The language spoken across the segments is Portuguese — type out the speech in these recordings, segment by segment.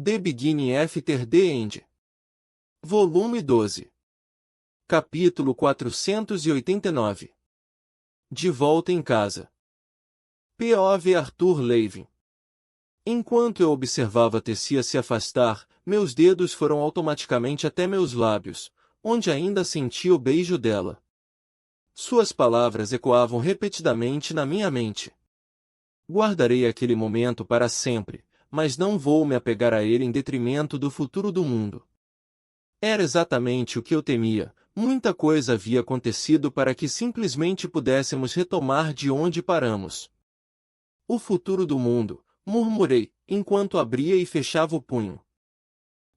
The Beginning After the End. Volume 12. Capítulo 489. De volta em casa. P.O.V. Arthur Levin. Enquanto eu observava Tessia se afastar, meus dedos foram automaticamente até meus lábios, onde ainda sentia o beijo dela. Suas palavras ecoavam repetidamente na minha mente. Guardarei aquele momento para sempre, mas não vou me apegar a ele em detrimento do futuro do mundo. Era exatamente o que eu temia. Muita coisa havia acontecido para que simplesmente pudéssemos retomar de onde paramos. O futuro do mundo, murmurei, enquanto abria e fechava o punho.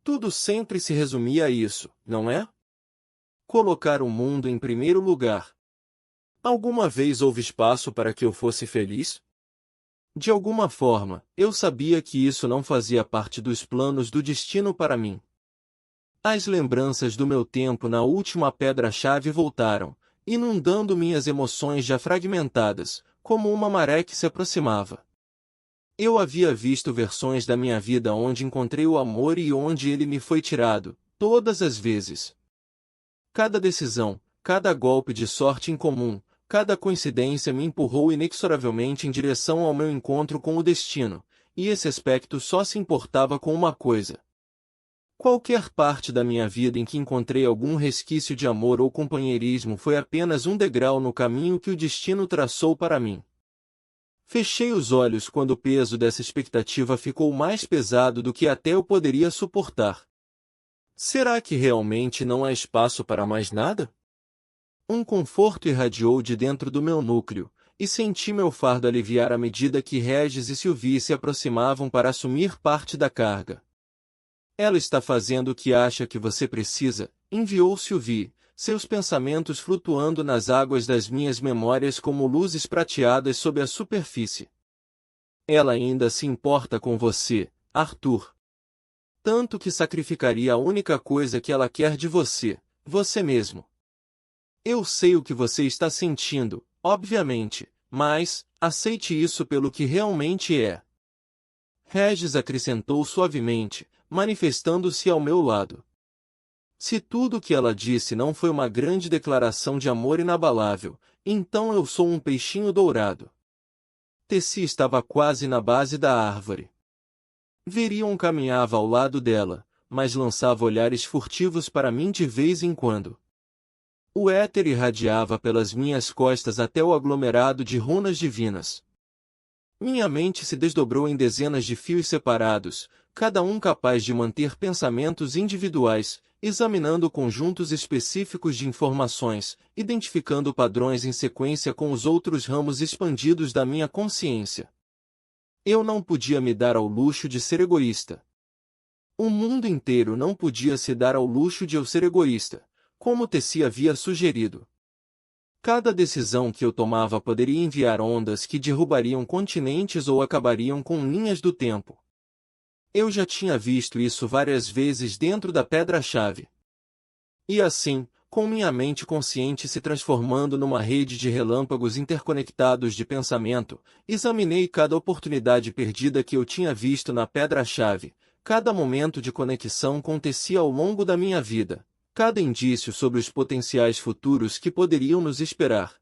Tudo sempre se resumia a isso, não é? Colocar o mundo em primeiro lugar. Alguma vez houve espaço para que eu fosse feliz? De alguma forma, eu sabia que isso não fazia parte dos planos do destino para mim. As lembranças do meu tempo na última pedra-chave voltaram, inundando minhas emoções já fragmentadas, como uma maré que se aproximava. Eu havia visto versões da minha vida onde encontrei o amor e onde ele me foi tirado, todas as vezes. Cada decisão, cada golpe de sorte incomum, cada coincidência me empurrou inexoravelmente em direção ao meu encontro com o destino, e esse aspecto só se importava com uma coisa. Qualquer parte da minha vida em que encontrei algum resquício de amor ou companheirismo foi apenas um degrau no caminho que o destino traçou para mim. Fechei os olhos quando o peso dessa expectativa ficou mais pesado do que até eu poderia suportar. Será que realmente não há espaço para mais nada? Um conforto irradiou de dentro do meu núcleo, e senti meu fardo aliviar à medida que Regis e Sylvie se aproximavam para assumir parte da carga. Ela está fazendo o que acha que você precisa, enviou Sylvie, seus pensamentos flutuando nas águas das minhas memórias como luzes prateadas sob a superfície. Ela ainda se importa com você, Arthur. Tanto que sacrificaria a única coisa que ela quer de você, você mesmo. Eu sei o que você está sentindo, obviamente, mas aceite isso pelo que realmente é. Regis acrescentou suavemente, manifestando-se ao meu lado. Se tudo o que ela disse não foi uma grande declaração de amor inabalável, então eu sou um peixinho dourado. Tessia estava quase na base da árvore. Virion caminhava ao lado dela, mas lançava olhares furtivos para mim de vez em quando. O éter irradiava pelas minhas costas até o aglomerado de runas divinas. Minha mente se desdobrou em dezenas de fios separados, cada um capaz de manter pensamentos individuais, examinando conjuntos específicos de informações, identificando padrões em sequência com os outros ramos expandidos da minha consciência. Eu não podia me dar ao luxo de ser egoísta. O mundo inteiro não podia se dar ao luxo de eu ser egoísta, como Tessia havia sugerido. Cada decisão que eu tomava poderia enviar ondas que derrubariam continentes ou acabariam com linhas do tempo. Eu já tinha visto isso várias vezes dentro da pedra-chave. E assim, com minha mente consciente se transformando numa rede de relâmpagos interconectados de pensamento, examinei cada oportunidade perdida que eu tinha visto na pedra-chave, cada momento de conexão com Tessia ao longo da minha vida, cada indício sobre os potenciais futuros que poderiam nos esperar.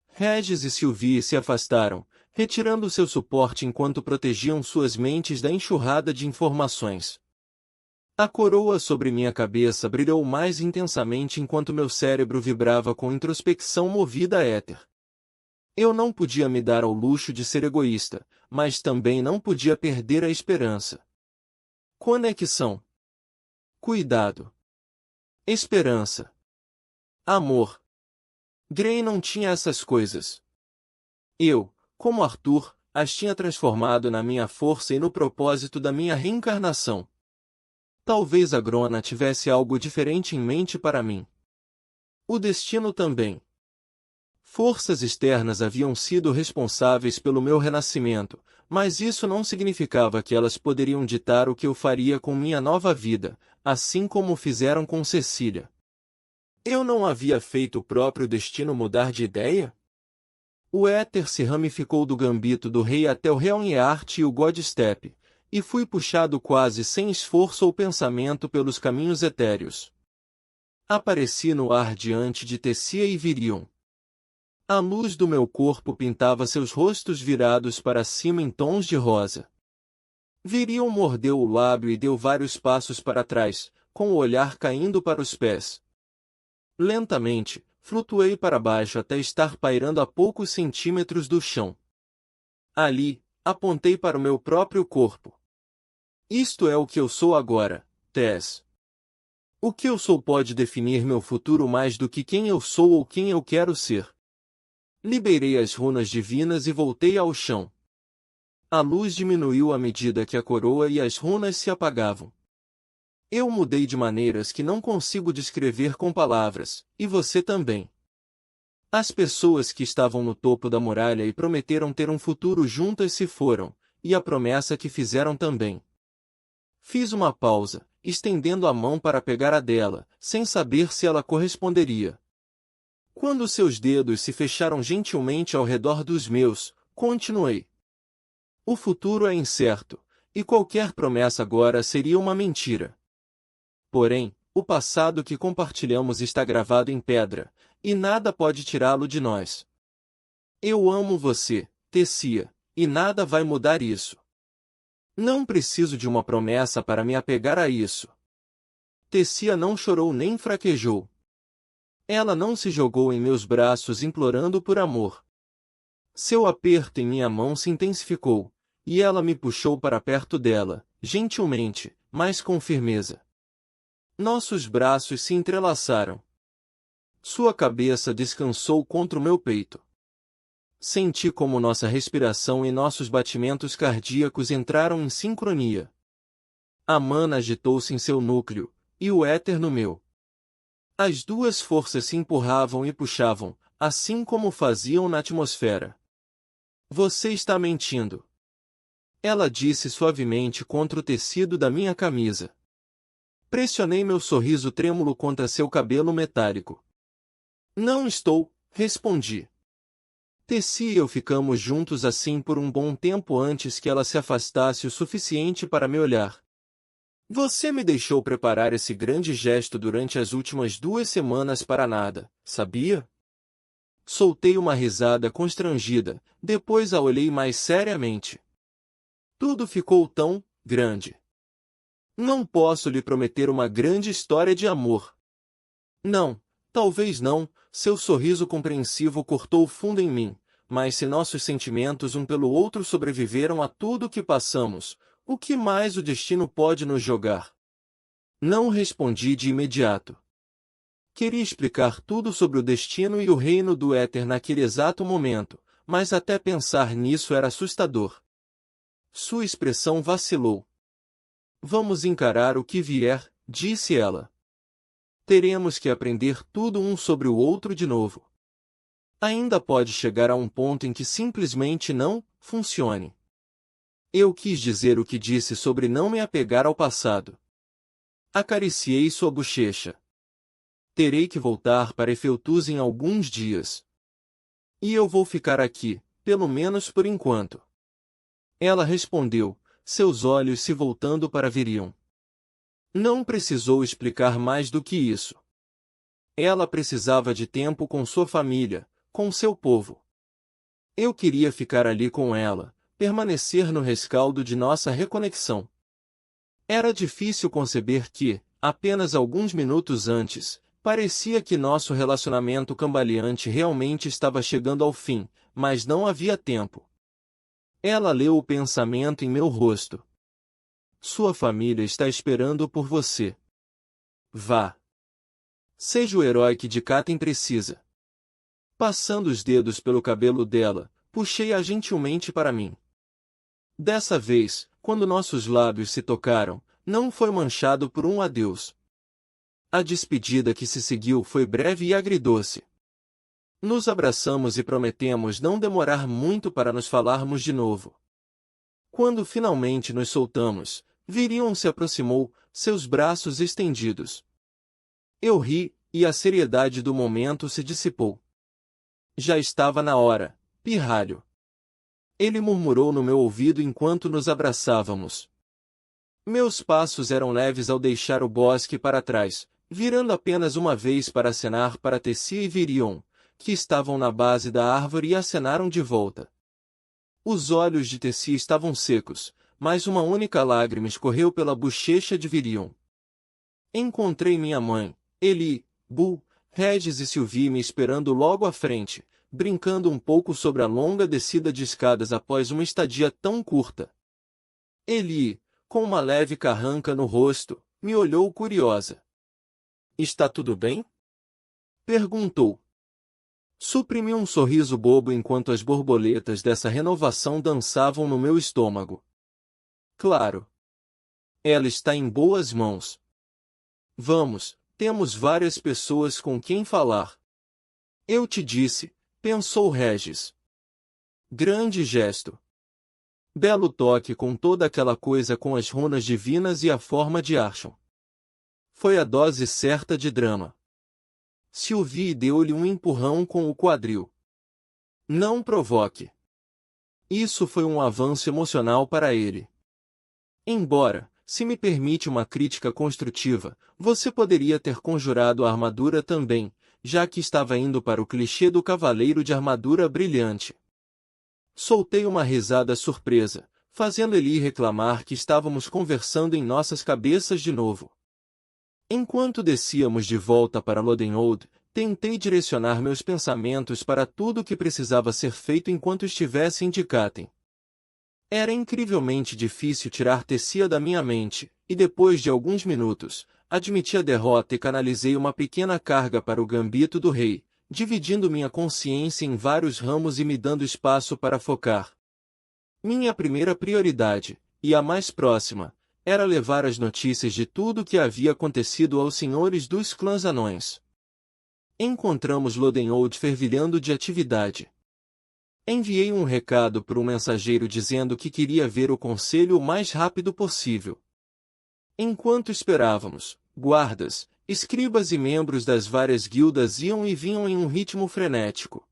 Regis e Sylvie se afastaram, retirando seu suporte enquanto protegiam suas mentes da enxurrada de informações. A coroa sobre minha cabeça brilhou mais intensamente enquanto meu cérebro vibrava com introspecção movida a éter. Eu não podia me dar ao luxo de ser egoísta, mas também não podia perder a esperança. Conexão. Cuidado. Esperança. Amor. Grey não tinha essas coisas. Eu, como Arthur, as tinha transformado na minha força e no propósito da minha reencarnação. Talvez a Grona tivesse algo diferente em mente para mim. O destino também. Forças externas haviam sido responsáveis pelo meu renascimento, mas isso não significava que elas poderiam ditar o que eu faria com minha nova vida, assim como fizeram com Cecília. Eu não havia feito o próprio destino mudar de ideia? O éter se ramificou do gambito do rei até o Realm Art e o Godstep, e fui puxado quase sem esforço ou pensamento pelos caminhos etéreos. Apareci no ar diante de Tessia e Virion. A luz do meu corpo pintava seus rostos virados para cima em tons de rosa. Virion mordeu o lábio e deu vários passos para trás, com o olhar caindo para os pés. Lentamente, flutuei para baixo até estar pairando a poucos centímetros do chão. Ali, apontei para o meu próprio corpo. Isto é o que eu sou agora, Tess. O que eu sou pode definir meu futuro mais do que quem eu sou ou quem eu quero ser. Liberei as runas divinas e voltei ao chão. A luz diminuiu à medida que a coroa e as runas se apagavam. Eu mudei de maneiras que não consigo descrever com palavras, e você também. As pessoas que estavam no topo da muralha e prometeram ter um futuro juntas se foram, e a promessa que fizeram também. Fiz uma pausa, estendendo a mão para pegar a dela, sem saber se ela corresponderia. Quando seus dedos se fecharam gentilmente ao redor dos meus, continuei. O futuro é incerto, e qualquer promessa agora seria uma mentira. Porém, o passado que compartilhamos está gravado em pedra, e nada pode tirá-lo de nós. Eu amo você, Tessia, e nada vai mudar isso. Não preciso de uma promessa para me apegar a isso. Tessia não chorou nem fraquejou. Ela não se jogou em meus braços implorando por amor. Seu aperto em minha mão se intensificou, e ela me puxou para perto dela, gentilmente, mas com firmeza. Nossos braços se entrelaçaram. Sua cabeça descansou contra o meu peito. Senti como nossa respiração e nossos batimentos cardíacos entraram em sincronia. A mana agitou-se em seu núcleo, e o éter no meu. As duas forças se empurravam e puxavam, assim como faziam na atmosfera. Você está mentindo. Ela disse suavemente contra o tecido da minha camisa. Pressionei meu sorriso trêmulo contra seu cabelo metálico. Não estou, respondi. Tessia e eu ficamos juntos assim por um bom tempo antes que ela se afastasse o suficiente para me olhar. Você me deixou preparar esse grande gesto durante as últimas 2 semanas para nada, sabia? Soltei uma risada constrangida, depois a olhei mais seriamente. Tudo ficou tão grande. Não posso lhe prometer uma grande história de amor. Não, talvez não, seu sorriso compreensivo cortou fundo em mim, mas se nossos sentimentos um pelo outro sobreviveram a tudo o que passamos, o que mais o destino pode nos jogar? Não respondi de imediato. Queria explicar tudo sobre o destino e o reino do éter naquele exato momento, mas até pensar nisso era assustador. Sua expressão vacilou. Vamos encarar o que vier, disse ela. Teremos que aprender tudo um sobre o outro de novo. Ainda pode chegar a um ponto em que simplesmente não funcione. Eu quis dizer o que disse sobre não me apegar ao passado. Acariciei sua bochecha. Terei que voltar para Efeutus em alguns dias. E eu vou ficar aqui, pelo menos por enquanto. Ela respondeu, seus olhos se voltando para Virion. Não precisou explicar mais do que isso. Ela precisava de tempo com sua família, com seu povo. Eu queria ficar ali com ela, permanecer no rescaldo de nossa reconexão. Era difícil conceber que, apenas alguns minutos antes, parecia que nosso relacionamento cambaleante realmente estava chegando ao fim, mas não havia tempo. Ela leu o pensamento em meu rosto. Sua família está esperando por você. Vá. Seja o herói que Dikaten precisa. Passando os dedos pelo cabelo dela, puxei-a gentilmente para mim. Dessa vez, quando nossos lábios se tocaram, não foi manchado por um adeus. A despedida que se seguiu foi breve e agridoce. Nos abraçamos e prometemos não demorar muito para nos falarmos de novo. Quando finalmente nos soltamos, Virion se aproximou, seus braços estendidos. Eu ri, e a seriedade do momento se dissipou. Já estava na hora, pirralho. Ele murmurou no meu ouvido enquanto nos abraçávamos. Meus passos eram leves ao deixar o bosque para trás, virando apenas uma vez para acenar para Tessia e Virion, que estavam na base da árvore e acenaram de volta. Os olhos de Tessia estavam secos, mas uma única lágrima escorreu pela bochecha de Virion. Encontrei minha mãe, Eli, Bu, Regis e Sylvie me esperando logo à frente, brincando um pouco sobre a longa descida de escadas após uma estadia tão curta. Eli, com uma leve carranca no rosto, me olhou curiosa. "Está tudo bem?" perguntou. Suprimi um sorriso bobo enquanto as borboletas dessa renovação dançavam no meu estômago. Claro. Ela está em boas mãos. Vamos, temos várias pessoas com quem falar. Eu te disse, pensou Regis. Grande gesto. Belo toque com toda aquela coisa com as runas divinas e a forma de Archon. Foi a dose certa de drama. Sylvie deu-lhe um empurrão com o quadril. Não provoque. Isso foi um avanço emocional para ele. Embora, se me permite uma crítica construtiva, você poderia ter conjurado a armadura também, já que estava indo para o clichê do cavaleiro de armadura brilhante. Soltei uma risada surpresa, fazendo ele reclamar que estávamos conversando em nossas cabeças de novo. Enquanto descíamos de volta para Lodenhold, tentei direcionar meus pensamentos para tudo o que precisava ser feito enquanto estivesse em Dikaten. Era incrivelmente difícil tirar Tessia da minha mente, e depois de alguns minutos, admiti a derrota e canalizei uma pequena carga para o gambito do rei, dividindo minha consciência em vários ramos e me dando espaço para focar. Minha primeira prioridade, e a mais próxima, era levar as notícias de tudo o que havia acontecido aos senhores dos clãs anões. Encontramos Lodenhold fervilhando de atividade. Enviei um recado para um mensageiro dizendo que queria ver o conselho o mais rápido possível. Enquanto esperávamos, guardas, escribas e membros das várias guildas iam e vinham em um ritmo frenético.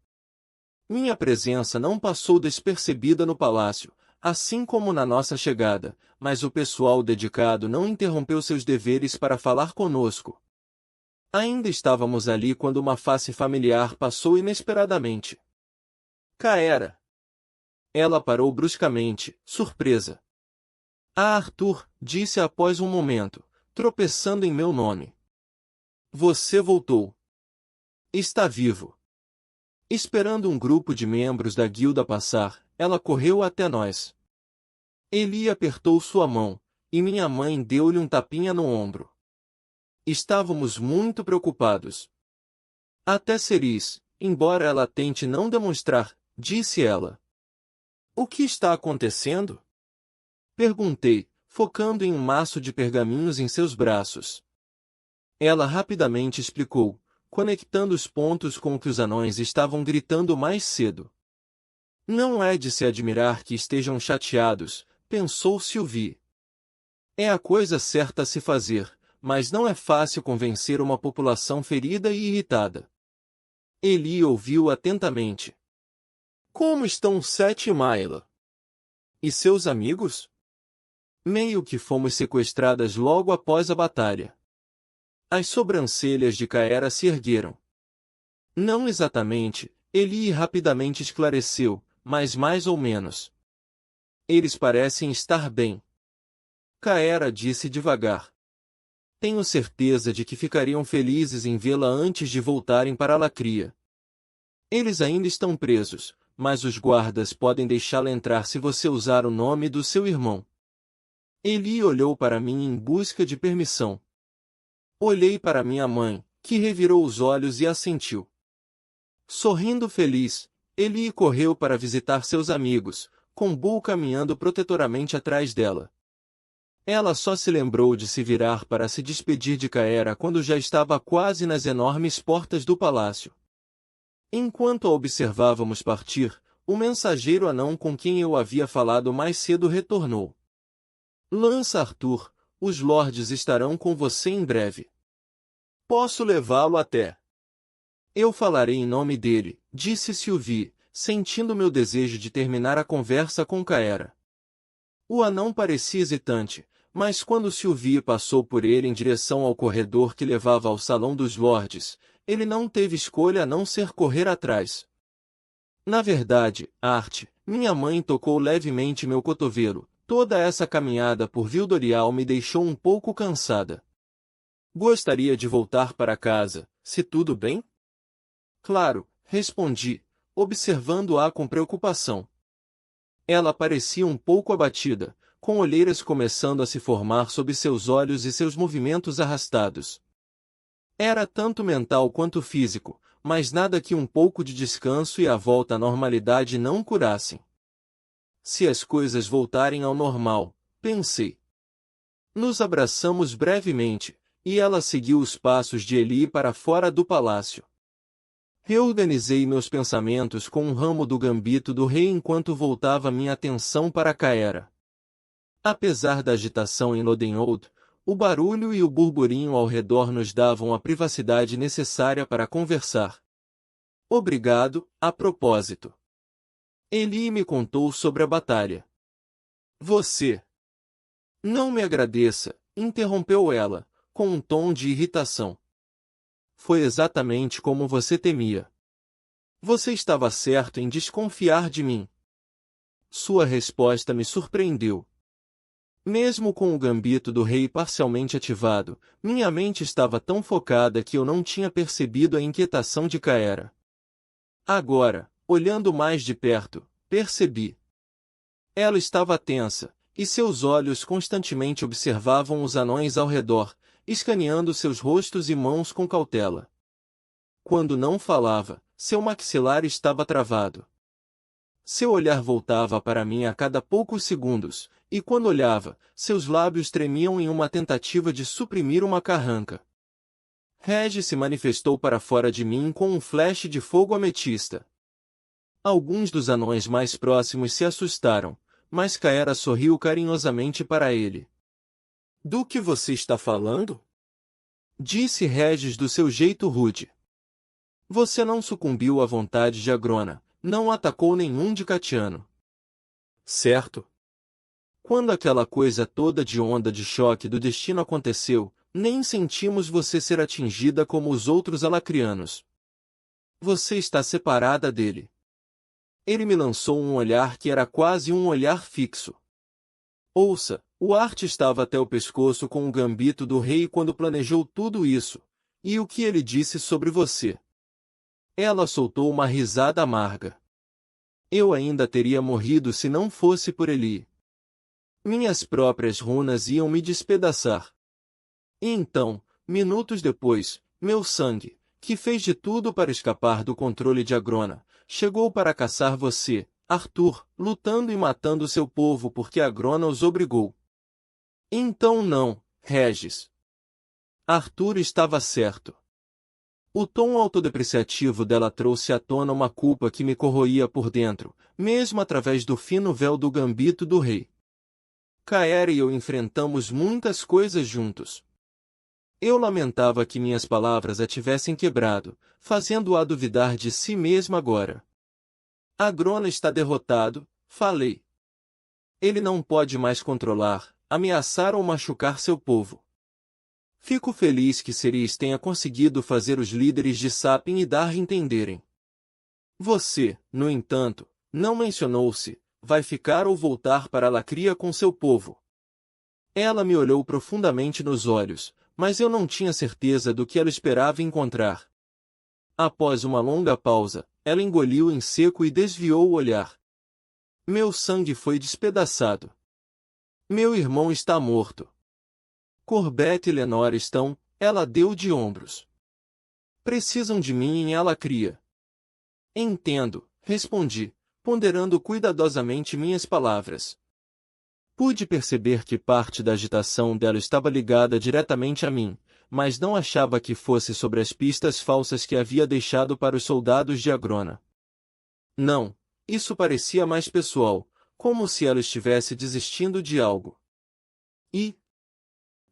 Minha presença não passou despercebida no palácio, assim como na nossa chegada, mas o pessoal dedicado não interrompeu seus deveres para falar conosco. Ainda estávamos ali quando uma face familiar passou inesperadamente. Caera. Ela parou bruscamente, surpresa. "Ah, Arthur", disse após um momento, tropeçando em meu nome. "Você voltou. Está vivo." Esperando um grupo de membros da guilda passar, ela correu até nós. Eli apertou sua mão, e minha mãe deu-lhe um tapinha no ombro. Estávamos muito preocupados. "Até Ceris, embora ela tente não demonstrar", disse ela. "O que está acontecendo?" perguntei, focando em um maço de pergaminhos em seus braços. Ela rapidamente explicou, conectando os pontos com o que os anões estavam gritando mais cedo. "Não é de se admirar que estejam chateados", pensou Sylvie. "É a coisa certa a se fazer, mas não é fácil convencer uma população ferida e irritada." Eli ouviu atentamente. "Como estão Seth e Maila? E seus amigos?" "Meio que fomos sequestradas logo após a batalha." As sobrancelhas de Caera se ergueram. "Não exatamente", Eli rapidamente esclareceu, mas mais ou menos. "Eles parecem estar bem." Caera disse devagar. "Tenho certeza de que ficariam felizes em vê-la antes de voltarem para Lacria. Eles ainda estão presos, mas os guardas podem deixá-la entrar se você usar o nome do seu irmão." Eli olhou para mim em busca de permissão. Olhei para minha mãe, que revirou os olhos e assentiu. Sorrindo feliz, Eli correu para visitar seus amigos, com Bull caminhando protetoramente atrás dela. Ela só se lembrou de se virar para se despedir de Caera quando já estava quase nas enormes portas do palácio. Enquanto a observávamos partir, o mensageiro anão com quem eu havia falado mais cedo retornou. "Lança Arthur, os lordes estarão com você em breve. Posso levá-lo até?" "Eu falarei em nome dele", disse Sylvie, sentindo meu desejo de terminar a conversa com Caera. O anão parecia hesitante, mas quando Sylvie passou por ele em direção ao corredor que levava ao Salão dos Lordes, ele não teve escolha a não ser correr atrás. Na verdade, Art, minha mãe tocou levemente meu cotovelo. Toda essa caminhada por Vildorial me deixou um pouco cansada. Gostaria de voltar para casa, se tudo bem? Claro, respondi, observando-a com preocupação. Ela parecia um pouco abatida, com olheiras começando a se formar sob seus olhos e seus movimentos arrastados. Era tanto mental quanto físico, mas nada que um pouco de descanso e a volta à normalidade não curassem. Se as coisas voltarem ao normal, pensei. Nos abraçamos brevemente, e ela seguiu os passos de Eli para fora do palácio. Reorganizei meus pensamentos com um ramo do gambito do rei enquanto voltava minha atenção para Caera. Apesar da agitação em Lodenhold, o barulho e o burburinho ao redor nos davam a privacidade necessária para conversar. Obrigado, a propósito. Eli me contou sobre a batalha. Você. Não me agradeça, interrompeu ela, com um tom de irritação. Foi exatamente como você temia. Você estava certo em desconfiar de mim. Sua resposta me surpreendeu. Mesmo com o gambito do rei parcialmente ativado, minha mente estava tão focada que eu não tinha percebido a inquietação de Caera. Agora, olhando mais de perto, percebi. Ela estava tensa, e seus olhos constantemente observavam os anões ao redor, escaneando seus rostos e mãos com cautela. Quando não falava, seu maxilar estava travado. Seu olhar voltava para mim a cada poucos segundos, e quando olhava, seus lábios tremiam em uma tentativa de suprimir uma carranca. Regi se manifestou para fora de mim com um flash de fogo ametista. Alguns dos anões mais próximos se assustaram, mas Caera sorriu carinhosamente para ele. Do que você está falando? Disse Regis do seu jeito rude. Você não sucumbiu à vontade de Agrona, não atacou nenhum de Catiano. Certo? Quando aquela coisa toda de onda de choque do destino aconteceu, nem sentimos você ser atingida como os outros alacrianos. Você está separada dele. Ele me lançou um olhar que era quase um olhar fixo. Ouça, o Art estava até o pescoço com o gambito do rei quando planejou tudo isso. E o que ele disse sobre você? Ela soltou uma risada amarga. Eu ainda teria morrido se não fosse por Eli. Minhas próprias runas iam me despedaçar. E então, minutos depois, meu sangue, que fez de tudo para escapar do controle de Agrona, chegou para caçar você, Arthur, lutando e matando seu povo porque Agrona os obrigou. Então não, Regis. Arthur estava certo. O tom autodepreciativo dela trouxe à tona uma culpa que me corroía por dentro, mesmo através do fino véu do gambito do rei. Caera e eu enfrentamos muitas coisas juntos. Eu lamentava que minhas palavras a tivessem quebrado, fazendo-a duvidar de si mesma agora. Agrona está derrotado, falei. Ele não pode mais controlar, ameaçar ou machucar seu povo. Fico feliz que Ceres tenha conseguido fazer os líderes de Sapien e Dar entenderem. Você, no entanto, não mencionou-se, vai ficar ou voltar para Lacria com seu povo. Ela me olhou profundamente nos olhos, mas eu não tinha certeza do que ela esperava encontrar. Após uma longa pausa, ela engoliu em seco e desviou o olhar. Meu sangue foi despedaçado. Meu irmão está morto. Corbett e Lenore estão, ela deu de ombros. Precisam de mim em Alacria. Entendo, respondi, ponderando cuidadosamente minhas palavras. Pude perceber que parte da agitação dela estava ligada diretamente a mim, mas não achava que fosse sobre as pistas falsas que havia deixado para os soldados de Agrona. Não, isso parecia mais pessoal, como se ela estivesse desistindo de algo. E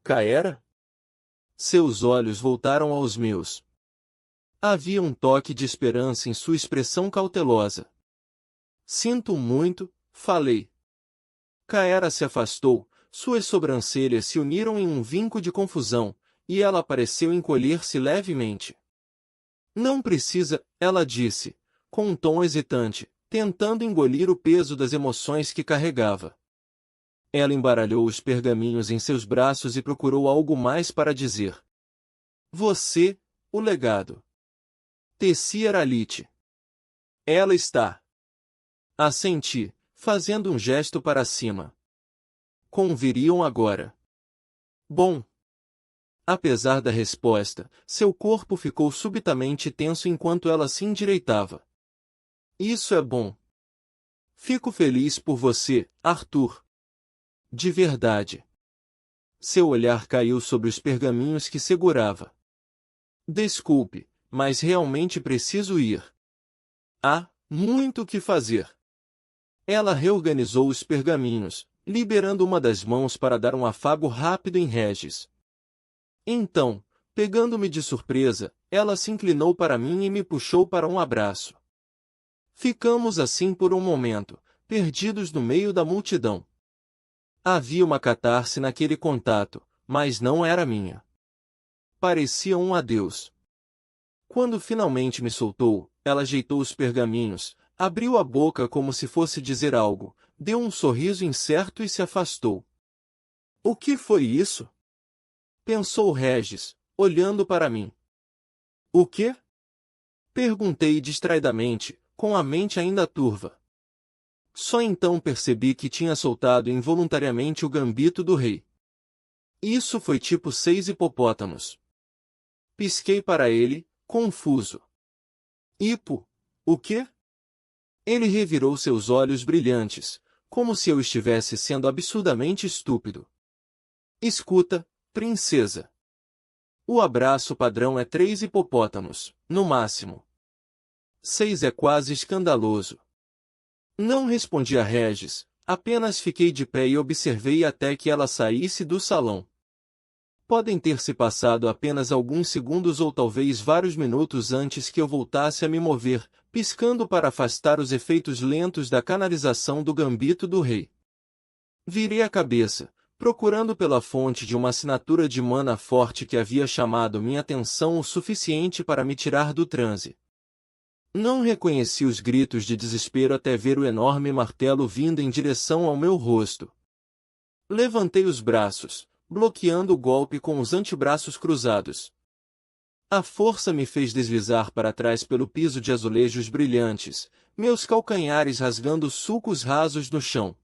Caera? Seus olhos voltaram aos meus. Havia um toque de esperança em sua expressão cautelosa. Sinto muito, falei. Caera se afastou, suas sobrancelhas se uniram em um vinco de confusão, e ela pareceu encolher-se levemente. Não precisa, ela disse, com um tom hesitante, tentando engolir o peso das emoções que carregava. Ela embaralhou os pergaminhos em seus braços e procurou algo mais para dizer. Você, o legado. Tessia Aralite. Ela está. Assenti, fazendo um gesto para cima. Conviriam agora. Bom. Apesar da resposta, seu corpo ficou subitamente tenso enquanto ela se endireitava. Isso é bom. Fico feliz por você, Arthur. De verdade. Seu olhar caiu sobre os pergaminhos que segurava. Desculpe, mas realmente preciso ir. Há muito o que fazer. Ela reorganizou os pergaminhos, liberando uma das mãos para dar um afago rápido em Regis. Então, pegando-me de surpresa, ela se inclinou para mim e me puxou para um abraço. Ficamos assim por um momento, perdidos no meio da multidão. Havia uma catarse naquele contato, mas não era minha. Parecia um adeus. Quando finalmente me soltou, ela ajeitou os pergaminhos, abriu a boca como se fosse dizer algo, deu um sorriso incerto e se afastou. O que foi isso? Pensou Regis, olhando para mim. O quê? Perguntei distraidamente, com a mente ainda turva. Só então percebi que tinha soltado involuntariamente o gambito do rei. Isso foi tipo 6 hipopótamos. Pisquei para ele, confuso. Hipo, o quê? Ele revirou seus olhos brilhantes, como se eu estivesse sendo absurdamente estúpido. Escuta, princesa. O abraço padrão é 3 hipopótamos, no máximo. 6 é quase escandaloso. Não respondi a Regis, apenas fiquei de pé e observei até que ela saísse do salão. Podem ter se passado apenas alguns segundos ou talvez vários minutos antes que eu voltasse a me mover, piscando para afastar os efeitos lentos da canalização do gambito do rei. Virei a cabeça, procurando pela fonte de uma assinatura de mana forte que havia chamado minha atenção o suficiente para me tirar do transe. Não reconheci os gritos de desespero até ver o enorme martelo vindo em direção ao meu rosto. Levantei os braços, bloqueando o golpe com os antebraços cruzados. A força me fez deslizar para trás pelo piso de azulejos brilhantes, meus calcanhares rasgando sulcos rasos no chão.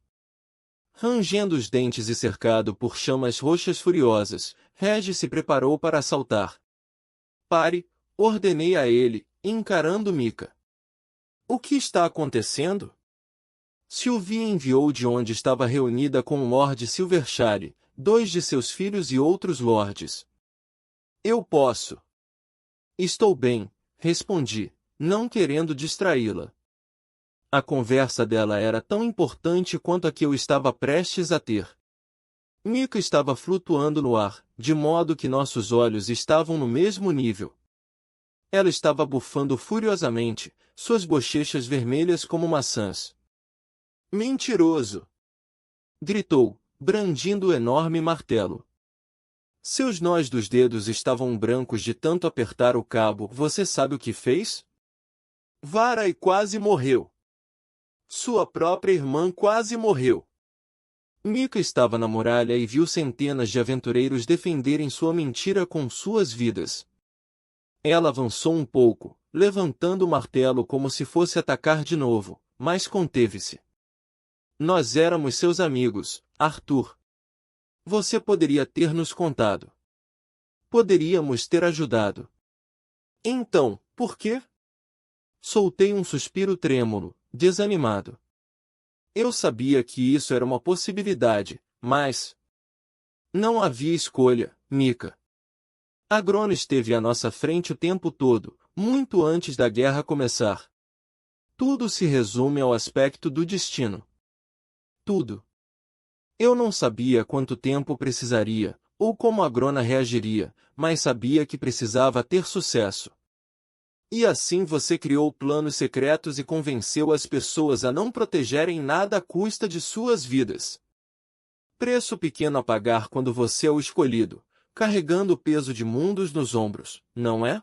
Rangendo os dentes e cercado por chamas roxas furiosas, Regis se preparou para assaltar. Pare, ordenei a ele, encarando Mika. O que está acontecendo? Sylvie enviou de onde estava reunida com o Lord Silvershire, 2 de seus filhos e outros lords. Eu posso. Estou bem, respondi, não querendo distraí-la. A conversa dela era tão importante quanto a que eu estava prestes a ter. Mika estava flutuando no ar, de modo que nossos olhos estavam no mesmo nível. Ela estava bufando furiosamente, suas bochechas vermelhas como maçãs. Mentiroso! Gritou, brandindo o enorme martelo. Seus nós dos dedos estavam brancos de tanto apertar o cabo. Você sabe o que fez? Vara e quase morreu. Sua própria irmã quase morreu. Mika estava na muralha e viu centenas de aventureiros defenderem sua mentira com suas vidas. Ela avançou um pouco, levantando o martelo como se fosse atacar de novo, mas conteve-se. Nós éramos seus amigos, Arthur. Você poderia ter nos contado. Poderíamos ter ajudado. Então, por quê? Soltei um suspiro trêmulo, desanimado. Eu sabia que isso era uma possibilidade, mas... Não havia escolha, Mika. Agrona esteve à nossa frente o tempo todo, muito antes da guerra começar. Tudo se resume ao aspecto do destino. Tudo. Eu não sabia quanto tempo precisaria, ou como Agrona reagiria, mas sabia que precisava ter sucesso. E assim você criou planos secretos e convenceu as pessoas a não protegerem nada à custa de suas vidas. Preço pequeno a pagar quando você é o escolhido, carregando o peso de mundos nos ombros, não é?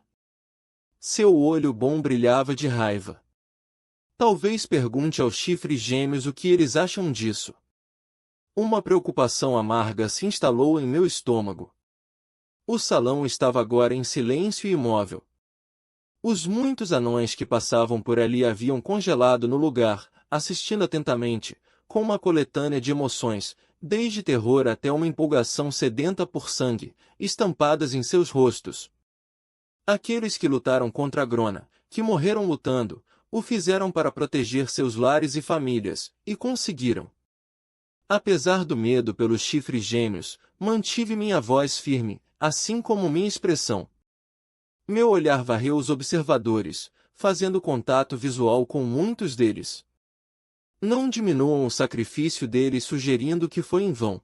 Seu olho bom brilhava de raiva. Talvez pergunte aos chifres gêmeos o que eles acham disso. Uma preocupação amarga se instalou em meu estômago. O salão estava agora em silêncio e imóvel. Os muitos anões que passavam por ali haviam congelado no lugar, assistindo atentamente, com uma coletânea de emoções, desde terror até uma empolgação sedenta por sangue, estampadas em seus rostos. Aqueles que lutaram contra a Grona, que morreram lutando, o fizeram para proteger seus lares e famílias, e conseguiram. Apesar do medo pelos chifres gêmeos, mantive minha voz firme, assim como minha expressão. Meu olhar varreu os observadores, fazendo contato visual com muitos deles. Não diminuam o sacrifício deles sugerindo que foi em vão.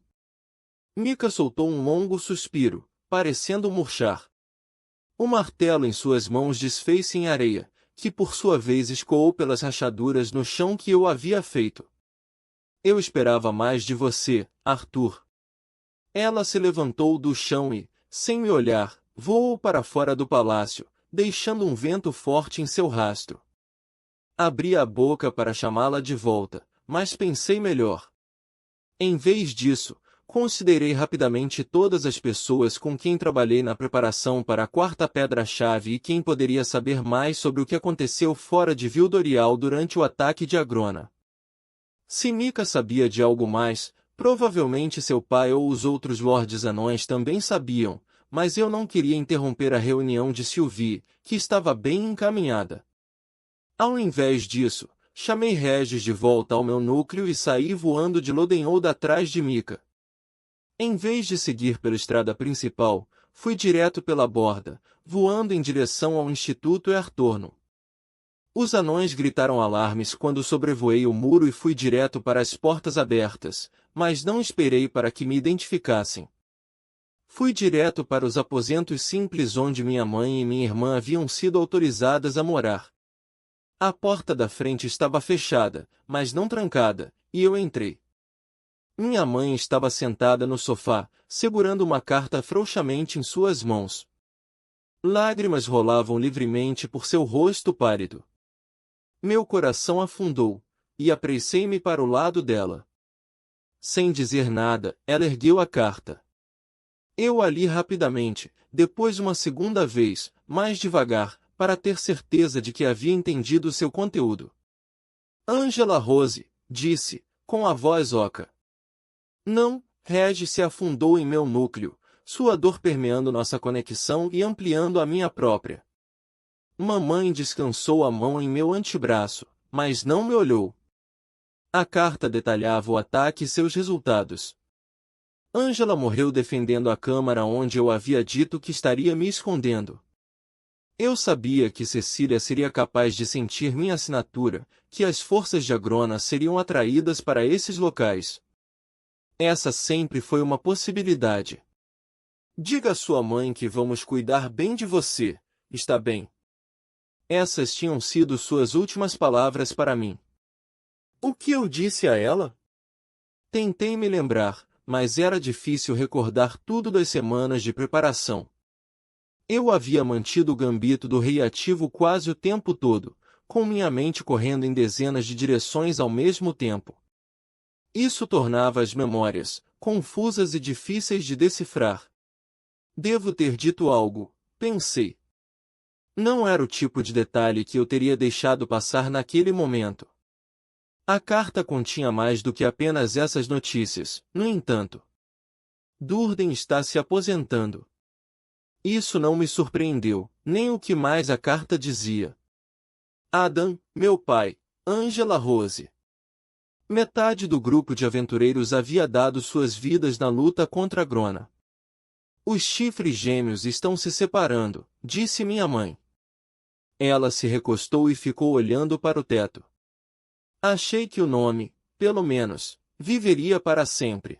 Mika soltou um longo suspiro, parecendo murchar. O martelo em suas mãos desfez-se em areia, que por sua vez escoou pelas rachaduras no chão que eu havia feito. Eu esperava mais de você, Arthur. Ela se levantou do chão e, sem me olhar, voou para fora do palácio, deixando um vento forte em seu rastro. Abri a boca para chamá-la de volta, mas pensei melhor. Em vez disso, considerei rapidamente todas as pessoas com quem trabalhei na preparação para a quarta pedra-chave e quem poderia saber mais sobre o que aconteceu fora de Vildorial durante o ataque de Agrona. Se Mika sabia de algo mais, provavelmente seu pai ou os outros lordes anões também sabiam, mas eu não queria interromper a reunião de Sylvie, que estava bem encaminhada. Ao invés disso, chamei Regis de volta ao meu núcleo e saí voando de Lodenhold atrás de Mika. Em vez de seguir pela estrada principal, fui direto pela borda, voando em direção ao Instituto Ertorno. Os anões gritaram alarmes quando sobrevoei o muro e fui direto para as portas abertas, mas não esperei para que me identificassem. Fui direto para os aposentos simples onde minha mãe e minha irmã haviam sido autorizadas a morar. A porta da frente estava fechada, mas não trancada, e eu entrei. Minha mãe estava sentada no sofá, segurando uma carta frouxamente em suas mãos. Lágrimas rolavam livremente por seu rosto pálido. Meu coração afundou, e apressei-me para o lado dela. Sem dizer nada, ela ergueu a carta. Eu a li rapidamente, depois uma segunda vez, mais devagar, para ter certeza de que havia entendido seu conteúdo. Angela Rose, disse, com a voz oca. Não, Regis se afundou em meu núcleo, sua dor permeando nossa conexão e ampliando a minha própria. Mamãe descansou a mão em meu antebraço, mas não me olhou. A carta detalhava o ataque e seus resultados. Angela morreu defendendo a câmara onde eu havia dito que estaria me escondendo. Eu sabia que Cecília seria capaz de sentir minha assinatura, que as forças de Agrona seriam atraídas para esses locais. Essa sempre foi uma possibilidade. Diga à sua mãe que vamos cuidar bem de você, está bem? Essas tinham sido suas últimas palavras para mim. O que eu disse a ela? Tentei me lembrar, mas era difícil recordar tudo das semanas de preparação. Eu havia mantido o gambito do rei ativo quase o tempo todo, com minha mente correndo em dezenas de direções ao mesmo tempo. Isso tornava as memórias confusas e difíceis de decifrar. Devo ter dito algo, pensei. Não era o tipo de detalhe que eu teria deixado passar naquele momento. A carta continha mais do que apenas essas notícias, no entanto. Durden está se aposentando. Isso não me surpreendeu, nem o que mais a carta dizia. Adam, meu pai, Angela Rose. Metade do grupo de aventureiros havia dado suas vidas na luta contra Grona. Os chifres gêmeos estão se separando, disse minha mãe. Ela se recostou e ficou olhando para o teto. Achei que o nome, pelo menos, viveria para sempre.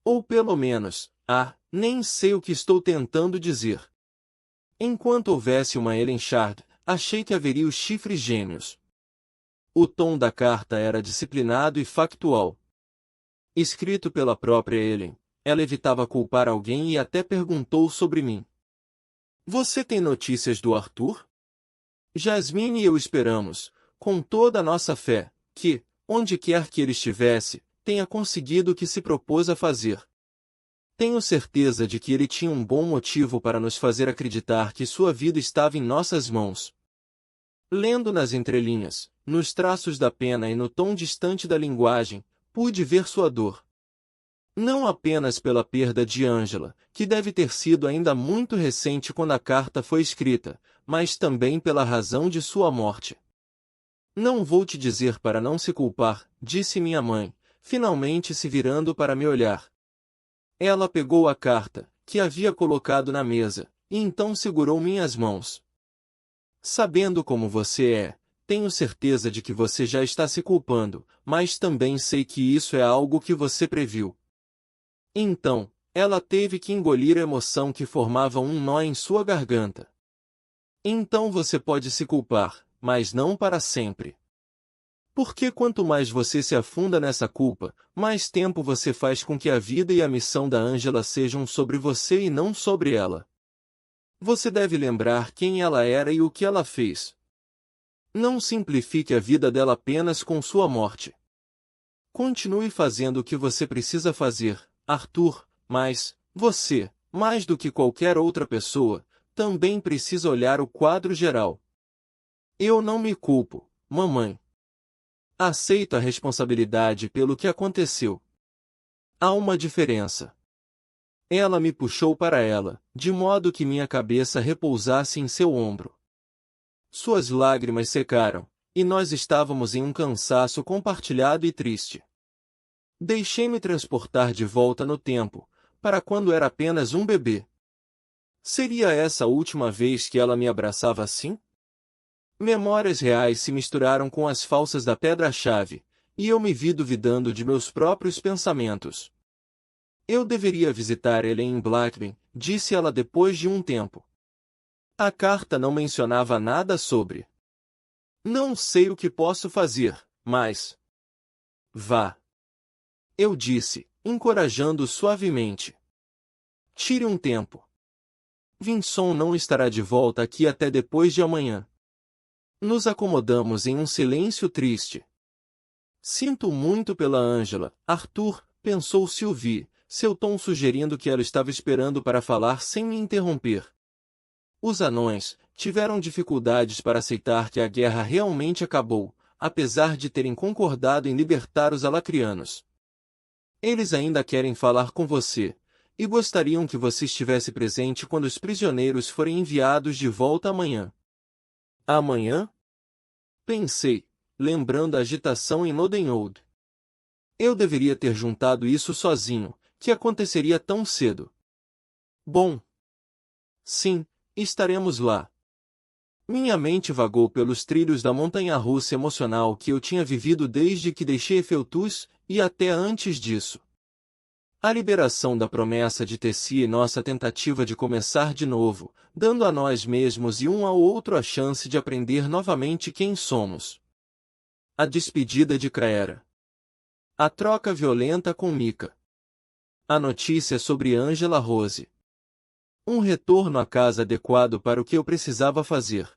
Ou pelo menos, nem sei o que estou tentando dizer. Enquanto houvesse uma Ellenshard, achei que haveria os chifres gêmeos. O tom da carta era disciplinado e factual. Escrito pela própria Ellen, ela evitava culpar alguém e até perguntou sobre mim. Você tem notícias do Arthur? Jasmine e eu esperamos, com toda a nossa fé, que, onde quer que ele estivesse, tenha conseguido o que se propôs a fazer. Tenho certeza de que ele tinha um bom motivo para nos fazer acreditar que sua vida estava em nossas mãos. Lendo nas entrelinhas, nos traços da pena e no tom distante da linguagem, pude ver sua dor. Não apenas pela perda de Angela, que deve ter sido ainda muito recente quando a carta foi escrita, mas também pela razão de sua morte. Não vou te dizer para não se culpar, disse minha mãe, finalmente se virando para me olhar. Ela pegou a carta, que havia colocado na mesa, e então segurou minhas mãos. Sabendo como você é, tenho certeza de que você já está se culpando, mas também sei que isso é algo que você previu. Então, ela teve que engolir a emoção que formava um nó em sua garganta. Então você pode se culpar, mas não para sempre. Porque quanto mais você se afunda nessa culpa, mais tempo você faz com que a vida e a missão da Angela sejam sobre você e não sobre ela. Você deve lembrar quem ela era e o que ela fez. Não simplifique a vida dela apenas com sua morte. Continue fazendo o que você precisa fazer, Arthur, mas você, mais do que qualquer outra pessoa, também precisa olhar o quadro geral. Eu não me culpo, mamãe. Aceito a responsabilidade pelo que aconteceu. Há uma diferença. Ela me puxou para ela, de modo que minha cabeça repousasse em seu ombro. Suas lágrimas secaram, e nós estávamos em um cansaço compartilhado e triste. Deixei-me transportar de volta no tempo, para quando era apenas um bebê. Seria essa a última vez que ela me abraçava assim? Memórias reais se misturaram com as falsas da pedra-chave, e eu me vi duvidando de meus próprios pensamentos. Eu deveria visitar Ellen em Blackburn, disse ela depois de um tempo. A carta não mencionava nada sobre. Não sei o que posso fazer, mas... Vá. Eu disse, encorajando suavemente. Tire um tempo. Vinson não estará de volta aqui até depois de amanhã. Nos acomodamos em um silêncio triste. Sinto muito pela Angela, Arthur, pensou Sylvie, seu tom sugerindo que ela estava esperando para falar sem me interromper. Os anões tiveram dificuldades para aceitar que a guerra realmente acabou, apesar de terem concordado em libertar os alacrianos. Eles ainda querem falar com você, e gostariam que você estivesse presente quando os prisioneiros forem enviados de volta amanhã. Amanhã? Pensei, lembrando a agitação em Lodenwold. Eu deveria ter juntado isso sozinho, que aconteceria tão cedo. Bom. Sim, estaremos lá. Minha mente vagou pelos trilhos da montanha-russa emocional que eu tinha vivido desde que deixei Feltus, e até antes disso. A liberação da promessa de Tessie e nossa tentativa de começar de novo, dando a nós mesmos e um ao outro a chance de aprender novamente quem somos. A despedida de Craera. A troca violenta com Mika. A notícia sobre Angela Rose. Um retorno à casa adequado para o que eu precisava fazer.